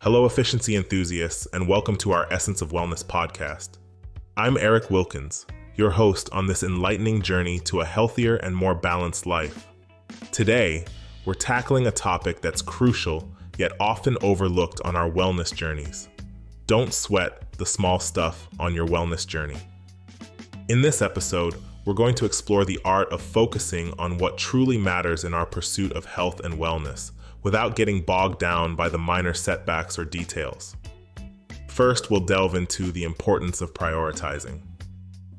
Hello, efficiency enthusiasts, and welcome to our Essence of Wellness podcast. I'm Erik Wilkins, your host on this enlightening journey to a healthier and more balanced life. Today, we're tackling a topic that's crucial yet often overlooked on our wellness journeys. Don't sweat the small stuff on your wellness journey. In this episode, we're going to explore the art of focusing on what truly matters in our pursuit of health and wellness, without getting bogged down by the minor setbacks or details. First, we'll delve into the importance of prioritizing.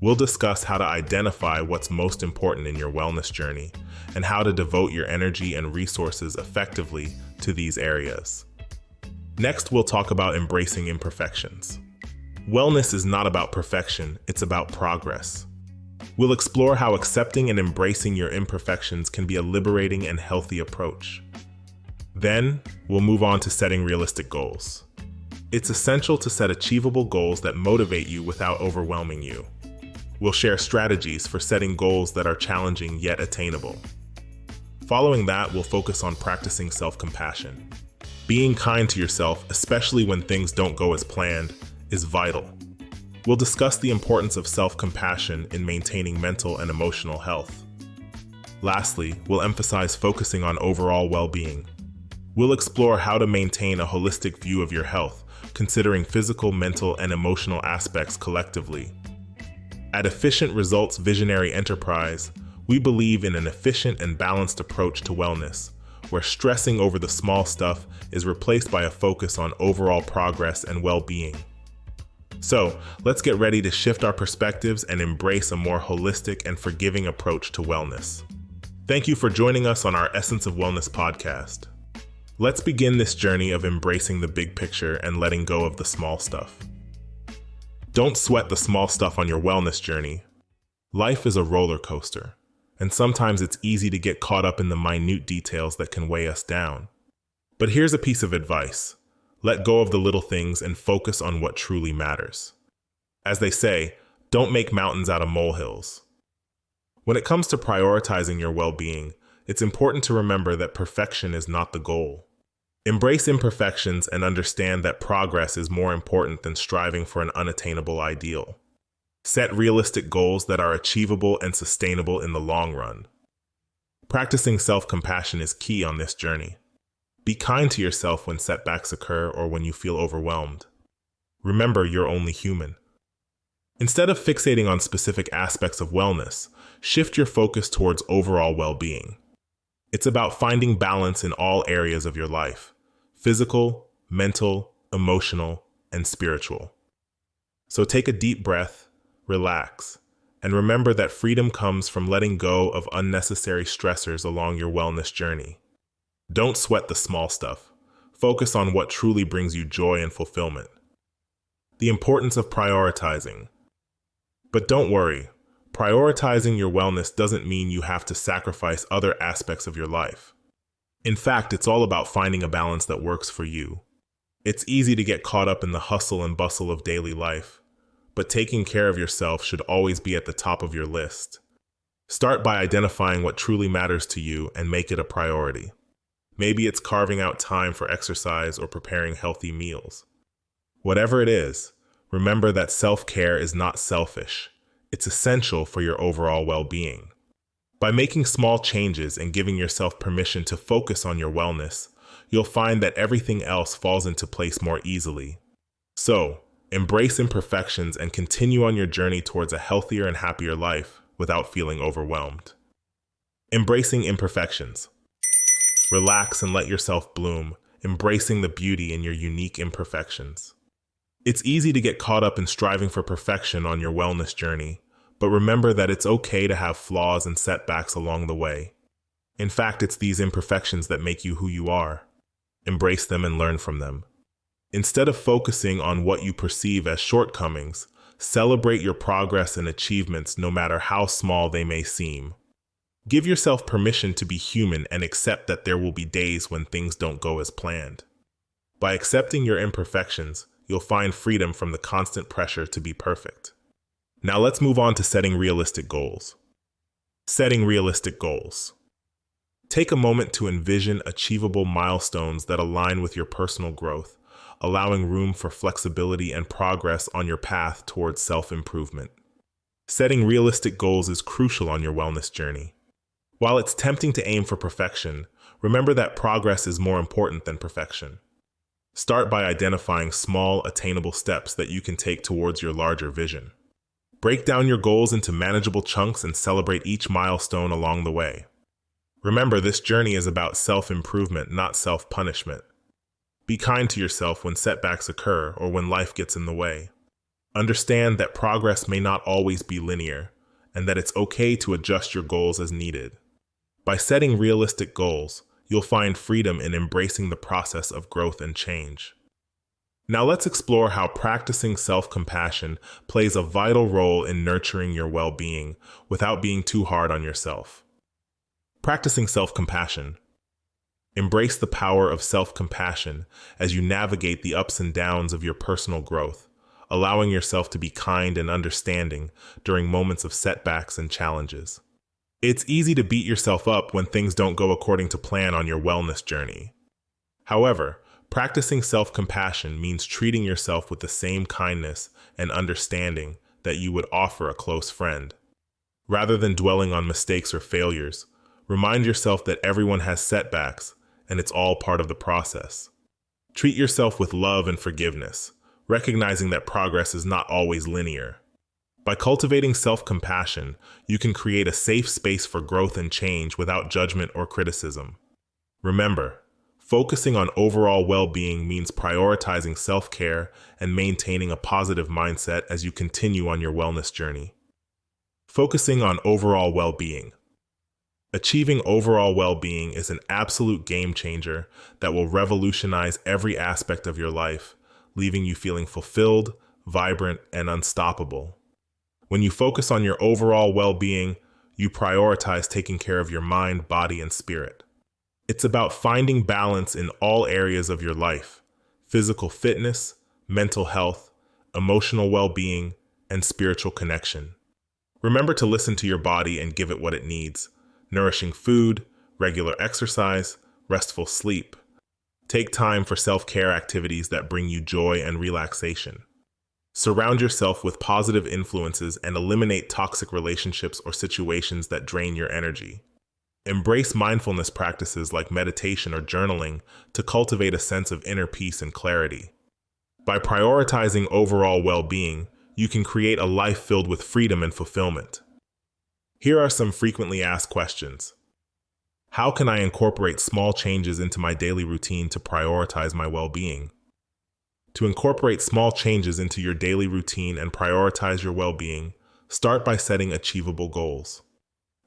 We'll discuss how to identify what's most important in your wellness journey and how to devote your energy and resources effectively to these areas. Next, we'll talk about embracing imperfections. Wellness is not about perfection, it's about progress. We'll explore how accepting and embracing your imperfections can be a liberating and healthy approach. Then, we'll move on to setting realistic goals. It's essential to set achievable goals that motivate you without overwhelming you. We'll share strategies for setting goals that are challenging yet attainable. Following that, we'll focus on practicing self-compassion. Being kind to yourself, especially when things don't go as planned, is vital. We'll discuss the importance of self-compassion in maintaining mental and emotional health. Lastly, we'll emphasize focusing on overall well-being. We'll explore how to maintain a holistic view of your health, considering physical, mental, and emotional aspects collectively. At Efficient Results Visionary Enterprise, we believe in an efficient and balanced approach to wellness, where stressing over the small stuff is replaced by a focus on overall progress and well-being. So, let's get ready to shift our perspectives and embrace a more holistic and forgiving approach to wellness. Thank you for joining us on our Essence of Wellness podcast. Let's begin this journey of embracing the big picture and letting go of the small stuff. Don't sweat the small stuff on your wellness journey. Life is a roller coaster, and sometimes it's easy to get caught up in the minute details that can weigh us down. But here's a piece of advice. Let go of the little things and focus on what truly matters. As they say, don't make mountains out of molehills. When it comes to prioritizing your well-being, it's important to remember that perfection is not the goal. Embrace imperfections and understand that progress is more important than striving for an unattainable ideal. Set realistic goals that are achievable and sustainable in the long run. Practicing self-compassion is key on this journey. Be kind to yourself when setbacks occur or when you feel overwhelmed. Remember, you're only human. Instead of fixating on specific aspects of wellness, shift your focus towards overall well-being. It's about finding balance in all areas of your life: physical, mental, emotional, and spiritual. So take a deep breath, relax, and remember that freedom comes from letting go of unnecessary stressors along your wellness journey. Don't sweat the small stuff. Focus on what truly brings you joy and fulfillment. The importance of prioritizing. But don't worry. Prioritizing your wellness doesn't mean you have to sacrifice other aspects of your life. In fact, it's all about finding a balance that works for you. It's easy to get caught up in the hustle and bustle of daily life, but taking care of yourself should always be at the top of your list. Start by identifying what truly matters to you and make it a priority. Maybe it's carving out time for exercise or preparing healthy meals. Whatever it is, remember that self-care is not selfish. It's essential for your overall well-being. By making small changes and giving yourself permission to focus on your wellness, you'll find that everything else falls into place more easily. So, embrace imperfections and continue on your journey towards a healthier and happier life without feeling overwhelmed. Embracing imperfections. Relax and let yourself bloom, embracing the beauty in your unique imperfections. It's easy to get caught up in striving for perfection on your wellness journey, but remember that it's okay to have flaws and setbacks along the way. In fact, it's these imperfections that make you who you are. Embrace them and learn from them. Instead of focusing on what you perceive as shortcomings, celebrate your progress and achievements no matter how small they may seem. Give yourself permission to be human and accept that there will be days when things don't go as planned. By accepting your imperfections, you'll find freedom from the constant pressure to be perfect. Now let's move on to setting realistic goals. Setting realistic goals. Take a moment to envision achievable milestones that align with your personal growth, allowing room for flexibility and progress on your path towards self-improvement. Setting realistic goals is crucial on your wellness journey. While it's tempting to aim for perfection, remember that progress is more important than perfection. Start by identifying small, attainable steps that you can take towards your larger vision. Break down your goals into manageable chunks and celebrate each milestone along the way. Remember, this journey is about self-improvement, not self-punishment. Be kind to yourself when setbacks occur or when life gets in the way. Understand that progress may not always be linear, and that it's okay to adjust your goals as needed. By setting realistic goals, you'll find freedom in embracing the process of growth and change. Now let's explore how practicing self-compassion plays a vital role in nurturing your well-being without being too hard on yourself. Practicing self-compassion. Embrace the power of self-compassion as you navigate the ups and downs of your personal growth, allowing yourself to be kind and understanding during moments of setbacks and challenges. It's easy to beat yourself up when things don't go according to plan on your wellness journey. However, practicing self-compassion means treating yourself with the same kindness and understanding that you would offer a close friend. Rather than dwelling on mistakes or failures, remind yourself that everyone has setbacks and it's all part of the process. Treat yourself with love and forgiveness, recognizing that progress is not always linear. By cultivating self-compassion, you can create a safe space for growth and change without judgment or criticism. Remember, focusing on overall well-being means prioritizing self-care and maintaining a positive mindset as you continue on your wellness journey. Focusing on overall well-being. Achieving overall well-being is an absolute game changer that will revolutionize every aspect of your life, leaving you feeling fulfilled, vibrant, and unstoppable. When you focus on your overall well-being, you prioritize taking care of your mind, body, and spirit. It's about finding balance in all areas of your life: physical fitness, mental health, emotional well-being, and spiritual connection. Remember to listen to your body and give it what it needs: nourishing food, regular exercise, restful sleep. Take time for self-care activities that bring you joy and relaxation. Surround yourself with positive influences and eliminate toxic relationships or situations that drain your energy. Embrace mindfulness practices like meditation or journaling to cultivate a sense of inner peace and clarity. By prioritizing overall well-being, you can create a life filled with freedom and fulfillment. Here are some frequently asked questions. How can I incorporate small changes into my daily routine to prioritize my well-being? To incorporate small changes into your daily routine and prioritize your well-being, start by setting achievable goals.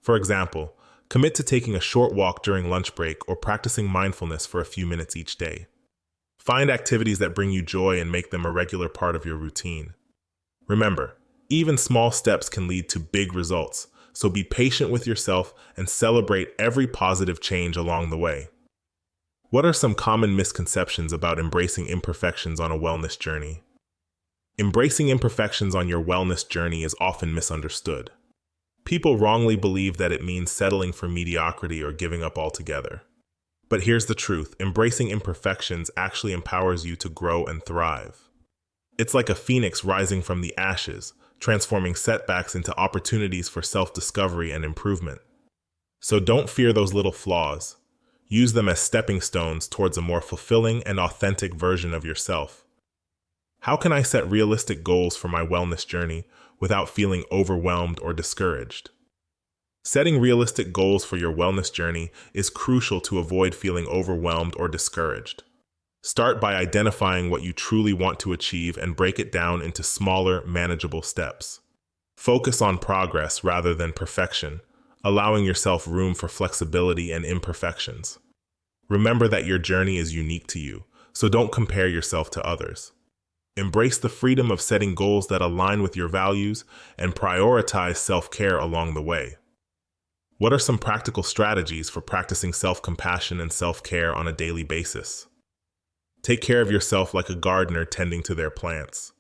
For example, commit to taking a short walk during lunch break or practicing mindfulness for a few minutes each day. Find activities that bring you joy and make them a regular part of your routine. Remember, even small steps can lead to big results, so be patient with yourself and celebrate every positive change along the way. What are some common misconceptions about embracing imperfections on a wellness journey? Embracing imperfections on your wellness journey is often misunderstood. People wrongly believe that it means settling for mediocrity or giving up altogether. But here's the truth: embracing imperfections actually empowers you to grow and thrive. It's like a phoenix rising from the ashes, transforming setbacks into opportunities for self-discovery and improvement. So don't fear those little flaws. Use them as stepping stones towards a more fulfilling and authentic version of yourself. How can I set realistic goals for my wellness journey without feeling overwhelmed or discouraged? Setting realistic goals for your wellness journey is crucial to avoid feeling overwhelmed or discouraged. Start by identifying what you truly want to achieve and break it down into smaller, manageable steps. Focus on progress rather than perfection, allowing yourself room for flexibility and imperfections. Remember that your journey is unique to you, so don't compare yourself to others. Embrace the freedom of setting goals that align with your values and prioritize self-care along the way. What are some practical strategies for practicing self-compassion and self-care on a daily basis? Take care of yourself like a gardener tending to their plants.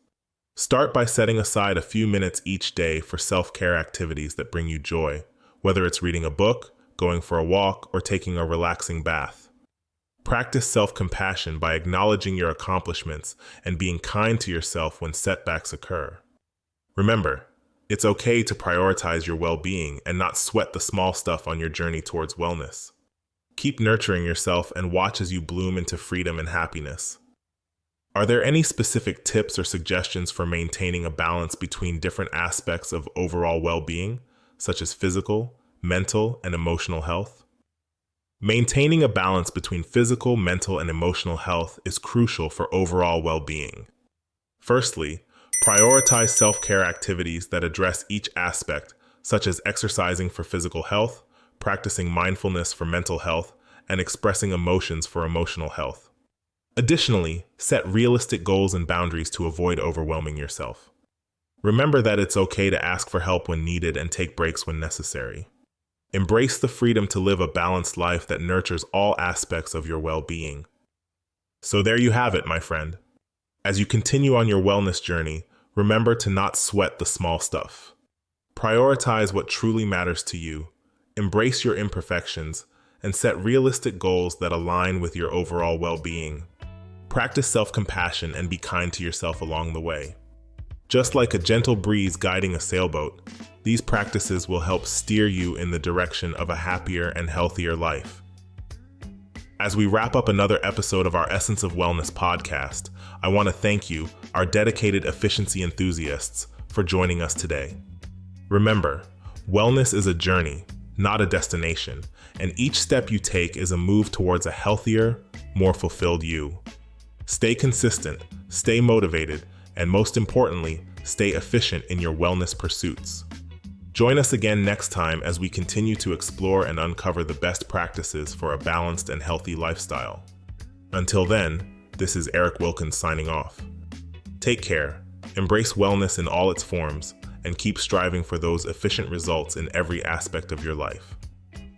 Start by setting aside a few minutes each day for self-care activities that bring you joy, whether it's reading a book, going for a walk, or taking a relaxing bath. Practice self-compassion by acknowledging your accomplishments and being kind to yourself when setbacks occur. Remember, it's okay to prioritize your well-being and not sweat the small stuff on your journey towards wellness. Keep nurturing yourself and watch as you bloom into freedom and happiness. Are there any specific tips or suggestions for maintaining a balance between different aspects of overall well-being, such as physical, mental, and emotional health? Maintaining a balance between physical, mental, and emotional health is crucial for overall well-being. Firstly, prioritize self-care activities that address each aspect, such as exercising for physical health, practicing mindfulness for mental health, and expressing emotions for emotional health. Additionally, set realistic goals and boundaries to avoid overwhelming yourself. Remember that it's okay to ask for help when needed and take breaks when necessary. Embrace the freedom to live a balanced life that nurtures all aspects of your well-being. So there you have it, my friend. As you continue on your wellness journey, remember to not sweat the small stuff. Prioritize what truly matters to you, embrace your imperfections, and set realistic goals that align with your overall well-being. Practice self-compassion and be kind to yourself along the way. Just like a gentle breeze guiding a sailboat, these practices will help steer you in the direction of a happier and healthier life. As we wrap up another episode of our Essence of Wellness podcast, I want to thank you, our dedicated efficiency enthusiasts, for joining us today. Remember, wellness is a journey, not a destination, and each step you take is a move towards a healthier, more fulfilled you. Stay consistent, stay motivated, and most importantly, stay efficient in your wellness pursuits. Join us again next time as we continue to explore and uncover the best practices for a balanced and healthy lifestyle. Until then, this is Erik Wilkins signing off. Take care, embrace wellness in all its forms, and keep striving for those efficient results in every aspect of your life.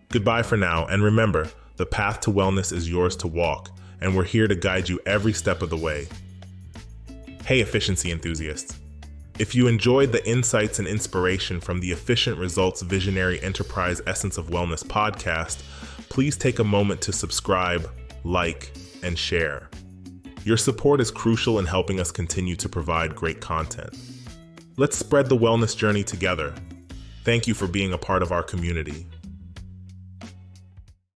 Goodbye for now, and remember, the path to wellness is yours to walk, and we're here to guide you every step of the way. Hey, efficiency enthusiasts. If you enjoyed the insights and inspiration from the Efficient Results Visionary Enterprise Essence of Wellness podcast, please take a moment to subscribe, like, and share. Your support is crucial in helping us continue to provide great content. Let's spread the wellness journey together. Thank you for being a part of our community.